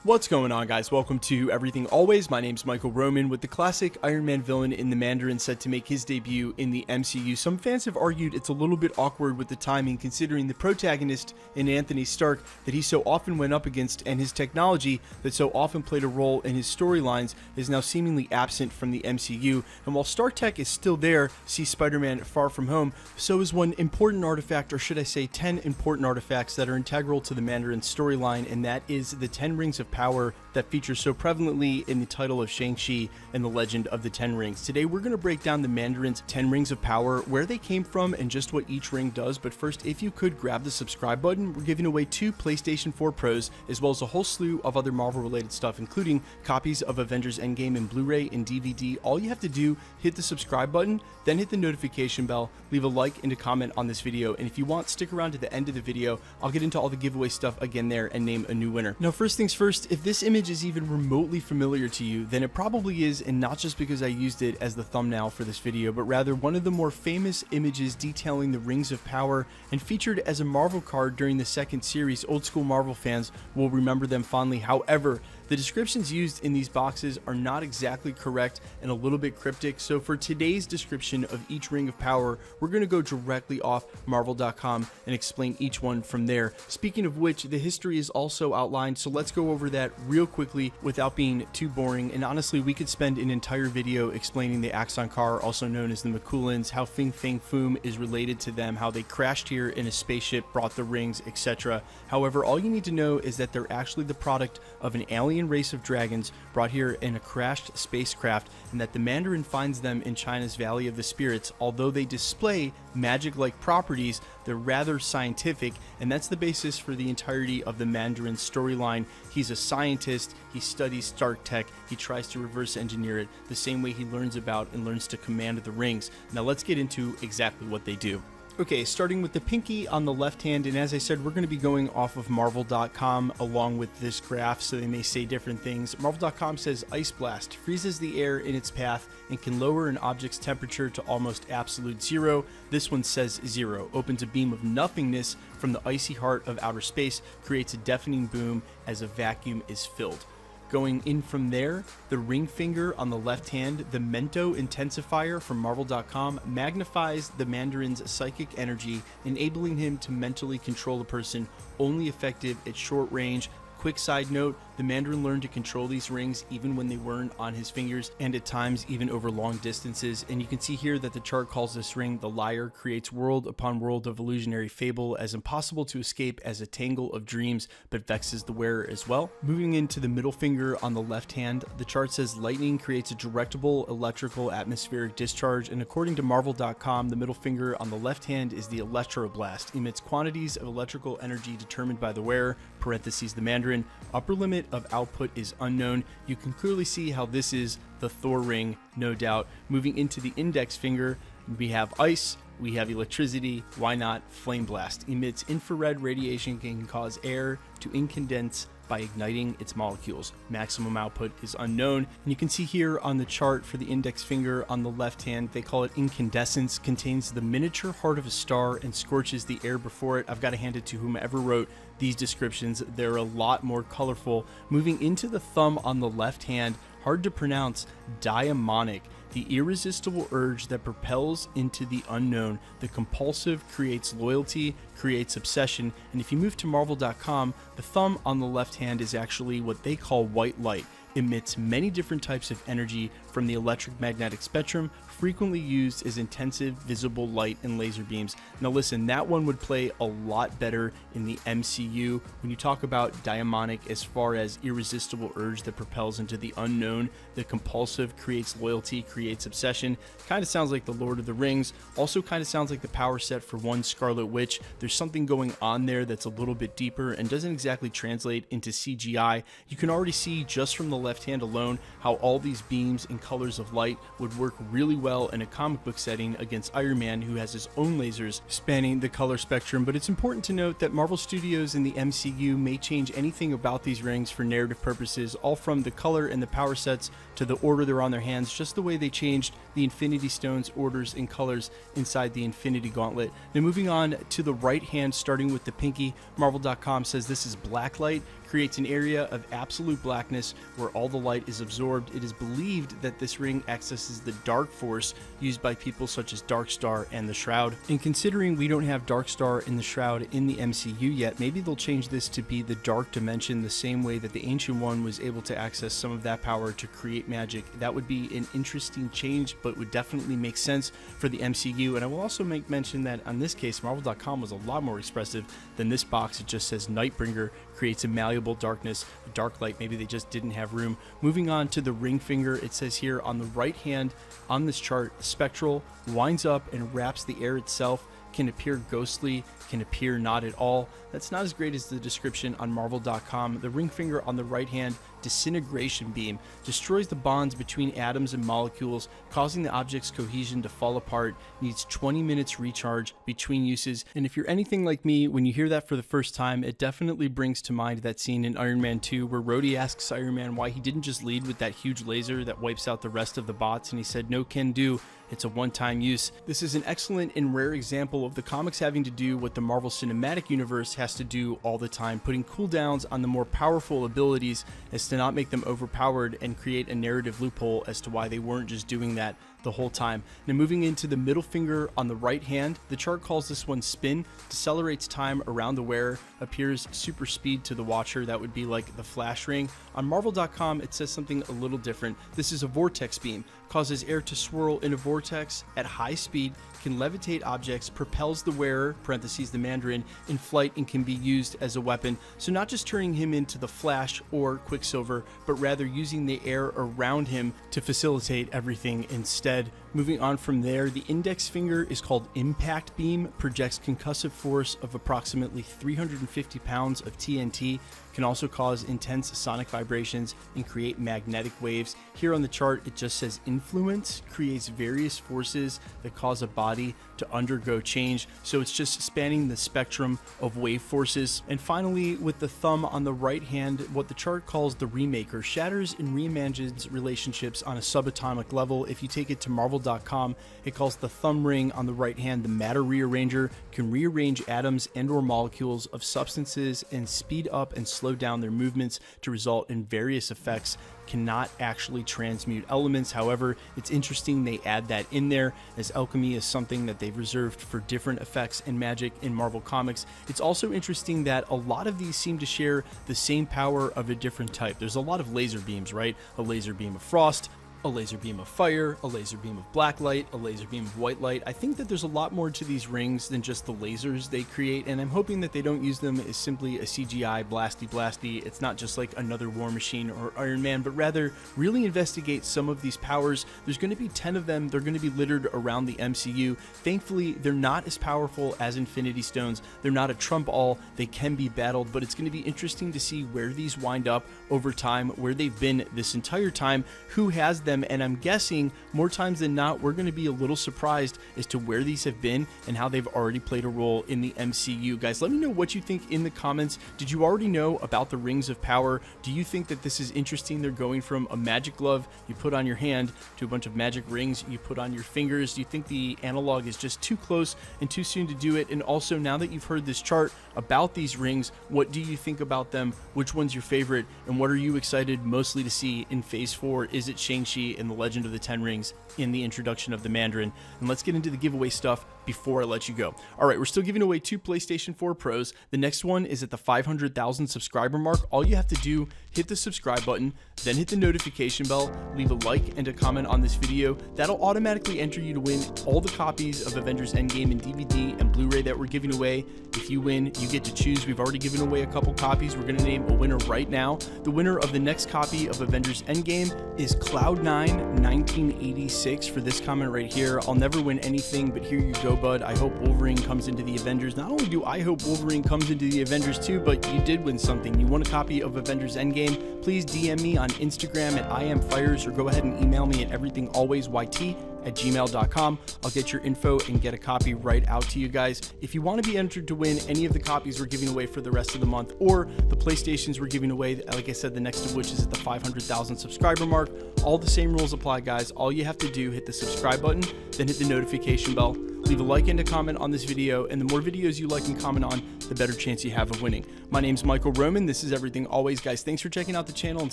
What's going on, guys? Welcome to Everything Always. My name's Michael Roman with the classic Iron Man villain in the Mandarin set to make his debut in the MCU. Some fans have argued it's a little bit awkward with the timing considering the protagonist in Anthony Stark that he so often went up against and his technology that so often played a role in his storylines is now seemingly absent from the MCU. And while Stark Tech is still there, see Spider-Man Far From Home, so is one important artifact, or should I say 10 important artifacts that are integral to the Mandarin storyline, and that is the 10 Rings of Power that features so prevalently in the title of Shang Chi and the Legend of the Ten Rings. Today we're going to break down the Mandarin's 10 Rings of Power, where they came from, and just what each ring does. But first, if you could grab the subscribe button, we're giving away 2 PlayStation 4 Pros, as well as a whole slew of other Marvel related stuff, including copies of Avengers Endgame in Blu-ray and DVD. All you have to do, hit the subscribe button, then hit the notification bell, leave a like and a comment on this video, and if you want, stick around to the end of the video. I'll get into all the giveaway stuff again there and name a new winner. Now, first things first, if this image is even remotely familiar to you, then it probably is, and not just because I used it as the thumbnail for this video, but rather one of the more famous images detailing the Rings of Power and featured as a Marvel card during the second series. Old school Marvel fans will remember them fondly. However, the descriptions used in these boxes are not exactly correct and a little bit cryptic, so for today's description of each Ring of Power, we're going to go directly off Marvel.com and explain each one from there. Speaking of which, the history is also outlined, so let's go over that real quickly without being too boring. And honestly, we could spend an entire video explaining the Axon car, also known as the McCoolans, how Fing Fang Foom is related to them, how they crashed here in a spaceship, brought the rings, etc. However, all you need to know is that they're actually the product of an alien race of dragons brought here in a crashed spacecraft, and that the Mandarin finds them in China's Valley of the Spirits. Although they display magic-like properties, they're rather scientific, and that's the basis for the entirety of the Mandarin storyline. He's a scientist, he studies Stark Tech, he tries to reverse engineer it the same way he learns about and learns to command the rings. Now let's get into exactly what they do. Okay, starting with the pinky on the left hand, and as I said, we're going to be going off of Marvel.com along with this graph, so they may say different things. Marvel.com says Ice Blast freezes the air in its path and can lower an object's temperature to almost absolute zero. This one says 0. Opens a beam of nothingness from the icy heart of outer space, creates a deafening boom as a vacuum is filled. Going in from there, the ring finger on the left hand, the Mento Intensifier from Marvel.com, magnifies the Mandarin's psychic energy, enabling him to mentally control a person, only effective at short range. Quick side note, the Mandarin learned to control these rings even when they weren't on his fingers, and at times even over long distances. And you can see here that the chart calls this ring the Liar, creates world upon world of illusionary fable, as impossible to escape as a tangle of dreams, but vexes the wearer as well. Moving into the middle finger on the left hand, the chart says lightning creates a directable electrical atmospheric discharge, and according to Marvel.com, the middle finger on the left hand is the Electroblast, emits quantities of electrical energy determined by the wearer, parentheses the Mandarin. Upper limit of output is unknown. You can clearly see how this is the Thor ring, no doubt. Moving into the index finger, we have ice, we have electricity, why not flame blast? Emits infrared radiation, can cause air to incondense by igniting its molecules. Maximum output is unknown, and you can see here on the chart for the index finger on the left hand, they call it incandescence, contains the miniature heart of a star and scorches the air before it. I've got to hand it to whomever wrote these descriptions. They're a lot more colorful. Moving into the thumb on the left hand, hard to pronounce, diamonic, the irresistible urge that propels into the unknown. The compulsive creates loyalty, creates obsession. And if you move to Marvel.com, the thumb on the left hand is actually what they call white light. Emits many different types of energy from the electromagnetic spectrum, frequently used as intensive visible light and laser beams. Now listen, that one would play a lot better in the MCU. When you talk about diamonic as far as irresistible urge that propels into the unknown, the compulsive creates loyalty, creates obsession, kind of sounds like the Lord of the Rings, also kind of sounds like the power set for one Scarlet Witch. There's something going on there that's a little bit deeper and doesn't exactly translate into CGI. You can already see just from the left hand alone, how all these beams and colors of light would work really well in a comic book setting against Iron Man, who has his own lasers spanning the color spectrum. But it's important to note that Marvel Studios and the MCU may change anything about these rings for narrative purposes, all from the color and the power sets to the order they're on their hands, just the way they changed the Infinity Stones orders and colors inside the Infinity Gauntlet. Now moving on to the right hand, starting with the pinky, Marvel.com says this is black light, creates an area of absolute blackness where all the light is absorbed. It is believed that this ring accesses the dark force used by people such as Darkstar and the Shroud. And considering we don't have Darkstar and the Shroud in the MCU yet, maybe they'll change this to be the dark dimension, the same way that the Ancient One was able to access some of that power to create magic. That would be an interesting change, but would definitely make sense for the MCU. And I will also make mention that on this case, Marvel.com was a lot more expressive than this box. It just says Nightbringer creates a malleable darkness, a dark light. Maybe they just didn't have room. Moving on to the ring finger, it says here on the right hand on this chart, spectral, winds up and wraps the air itself, can appear ghostly, can appear not at all. That's not as great as the description on Marvel.com. The ring finger on the right hand, disintegration beam, destroys the bonds between atoms and molecules, causing the object's cohesion to fall apart, needs 20 minutes recharge between uses. And if you're anything like me, when you hear that for the first time, it definitely brings to mind that scene in Iron Man 2 where Rhodey asks Iron Man why he didn't just lead with that huge laser that wipes out the rest of the bots, and he said, "No can do. It's a one-time use." This is an excellent and rare example of the comics having to do what the Marvel Cinematic Universe has to do all the time, putting cooldowns on the more powerful abilities as to not make them overpowered and create a narrative loophole as to why they weren't just doing that the whole time. Now moving into the middle finger on the right hand, the chart calls this one spin, decelerates time around the wearer, appears super speed to the watcher. That would be like the flash ring. On Marvel.com, it says something a little different. This is a vortex beam, causes air to swirl in a vortex at high speed, can levitate objects, propels the wearer, parentheses the Mandarin, in flight, and can be used as a weapon. So not just turning him into the Flash or Quicksilver, but rather using the air around him to facilitate everything instead. Moving on from there, the index finger is called Impact Beam, projects concussive force of approximately 350 pounds of TNT, can also cause intense sonic vibrations and create magnetic waves. Here on the chart, it just says influence, creates various forces that cause a body to undergo change. So it's just spanning the spectrum of wave forces. And finally, with the thumb on the right hand, what the chart calls the Remaker, shatters and reimagines relationships on a subatomic level. If you take it to Marvel.com, it calls the thumb ring on the right hand the Matter Rearranger, can rearrange atoms and or molecules of substances and speed up and slow down their movements to result in various effects. Cannot actually transmute elements. However, it's interesting they add that in there, as alchemy is something that they've reserved for different effects and magic in Marvel Comics. It's also interesting that a lot of these seem to share the same power of a different type. There's a lot of laser beams, right? A laser beam of frost, a laser beam of fire, a laser beam of black light, a laser beam of white light. I think that there's a lot more to these rings than just the lasers they create, and I'm hoping that they don't use them as simply a CGI blasty. It's not just like another War Machine or Iron Man, but rather really investigate some of these powers. There's going to be 10 of them. They're going to be littered around the MCU. Thankfully, they're not as powerful as Infinity Stones. They're not a trump all. They can be battled, but it's going to be interesting to see where these wind up over time, where they've been this entire time, who has them, and I'm guessing more times than not we're going to be a little surprised as to where these have been and how they've already played a role in the MCU. Guys, let me know what you think in the comments. Did you already know about the Rings of Power? Do you think that this is interesting? They're going from a magic glove you put on your hand to a bunch of magic rings you put on your fingers. Do you think the analog is just too close and too soon to do it? And also, now that you've heard this chart about these rings, what do you think about them? Which one's your favorite? And what are you excited mostly to see in Phase 4? Is it Shang Chi and the Legend of the Ten Rings in the introduction of the Mandarin? And let's get into the giveaway stuff before I let you go. All right, we're still giving away 2 PlayStation 4 Pros. The next one is at the 500,000 subscriber mark. All you have to do, hit the subscribe button, then hit the notification bell, leave a like and a comment on this video. That'll automatically enter you to win all the copies of Avengers Endgame in DVD and Blu-ray that we're giving away. If you win, you get to choose. We've already given away a couple copies. We're going to name a winner right now. The winner of the next copy of Avengers Endgame is Cloud9 9/9/1986 for this comment right here. I'll never win anything, but here you go, bud. I hope Wolverine comes into the Avengers. Not only do I hope Wolverine comes into the Avengers too, but you did win something. You won a copy of Avengers Endgame. Please DM me on Instagram at IamFires, or go ahead and email me at everythingalwaysyt@gmail.com. I'll get your info and get a copy right out to you guys. If you want to be entered to win any of the copies we're giving away for the rest of the month, or the PlayStations we're giving away, like I said, the next of which is at the 500,000 subscriber mark, all the same rules apply, guys. All you have to do, hit the subscribe button, then hit the notification bell, leave a like and a comment on this video, and the more videos you like and comment on, the better chance you have of winning. My name's Michael Roman. This is Everything Always, guys. Thanks for checking out the channel, and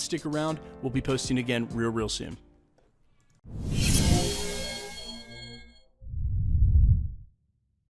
stick around. We'll be posting again real soon.